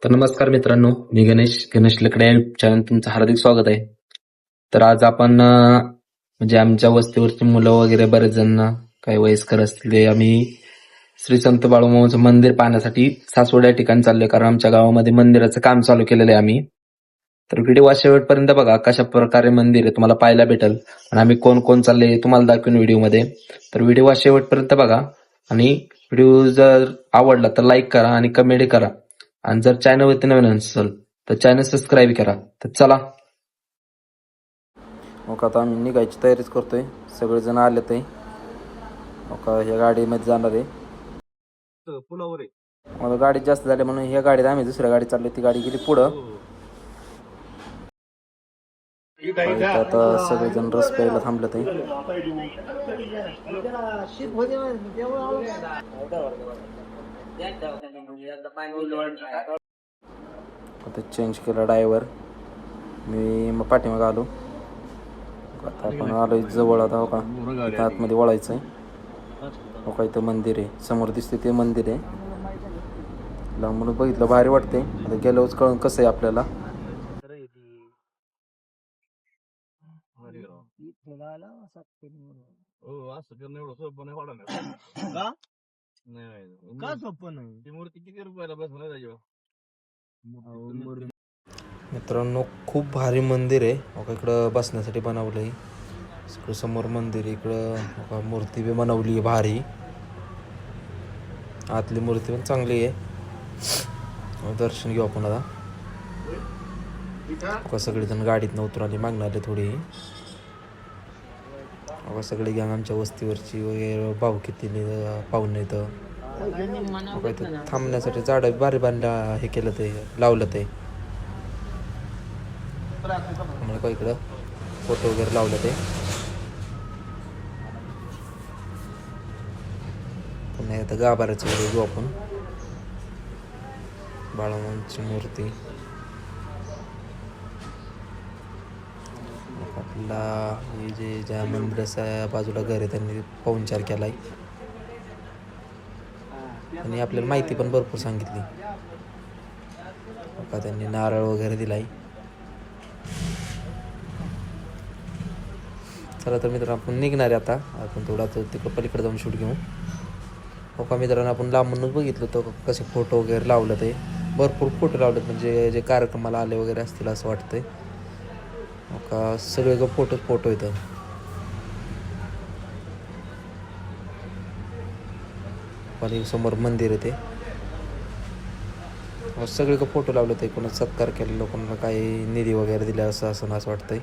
तर नमस्कार मित्रांनो, मी गणेश लकडे चॅनल तुमचं हार्दिक स्वागत आहे. तर आज आपण म्हणजे आमच्या वस्तीवरची मुलं वगैरे बरेच जण काही वयस्कर असतील ते आम्ही श्री संत बाळूमामाचं मंदिर पाहण्यासाठी सासवड या ठिकाणी चाललोय, कारण आमच्या गावामध्ये मंदिराचं काम चालू केलेलं आहे आम्ही. तर व्हिडिओ शेवटपर्यंत बघा, कशा प्रकारे मंदिर आहे तुम्हाला पाहायला भेटेल आणि आम्ही कोण कोण चालले तुम्हाला दाखवून व्हिडिओमध्ये. तर व्हिडिओ शेवटपर्यंत बघा आणि व्हिडिओ जर आवडला तर लाईक करा आणि कमेंट करा, आणि जर चॅनलवरती नवीन असेल तर चॅनल सबस्क्राईब करा. तर चला मग आता आम्ही निघायची तयारीच करतोय. सगळेजण आले ते ह्या गाडीमध्ये जाणार आहे. पुलावर आहे मला गाडी जास्त झाली म्हणून ह्या गाडीत आम्ही दुसऱ्या गाडी चाललोय. ती गाडी गेली पुढं. आता सगळेजण रस प्यायला थांबले ते. आता चेंज केला ड्रायव्हर, मी मग पाठीमागे आलो. आता आपण आलोय जवळ. आता हो का इथं आतमध्ये वळायचंय. हो का इथं मंदिर आहे, समोर दिसते ते मंदिर आहे. लांबून बघितलं भारी वाटते. आता गेल्यावरच कळून कसं आहे आपल्याला. असं करणं एवढं सोपं नाही वाढणार का सोपं नाही. ती मूर्ती किती रुपयाला बसणार त्याच्यावर. मित्रांनो खूप भारी मंदिर आहे. हो का इकडं बसण्यासाठी बनवलंय. इकडं समोर मंदिर, इकडं मूर्ती बी बनवली आहे भारी. आतली मूर्ती पण चांगली आहे. दर्शन घेऊ आपण आता. सगळेजण गाडीतनं उतरून आली, मागणं आले थोडी. सगळी गँग आमच्या वस्तीवरची वगैरे भाऊ किती पाहून येतं. थांबण्यासाठी झाडं भारी बांधला हे केलं ते लावलं ते. का इकडं फोटो वगैरे लावलं ते. पुन्हा आता गाभाऱ्याचं वगैरे घेऊ आपण. बाळूमामाची मूर्ती आपला हे जे ज्या मंदिराच्या बाजूला घर आहे त्यांनी पाहुणचार केलाय आणि आपल्याला माहिती पण भरपूर सांगितली. का त्यांनी नारळ वगैरे दिलाय. चला तर मित्रांनो आपण निघणार आहे आता. आपण थोडा तिकडं पलीकडे जाऊन शूट घेऊ. हो का मित्रांनो आपण लांबूनच बघितलं तर कसे फोटो वगैरे लावलं ते. भरपूर फोटो लावलेत, म्हणजे जे कार्यक्रमाला आले वगैरे असतील असं वाटतंय. हो का सगळे फोटो येतं. पण समोर मंदिर आहे ते. सगळे फोटो लावले ते. कोणा सत्कार केलेलं, लोकांना काही निधी वगैरे दिला असं वाटतंय.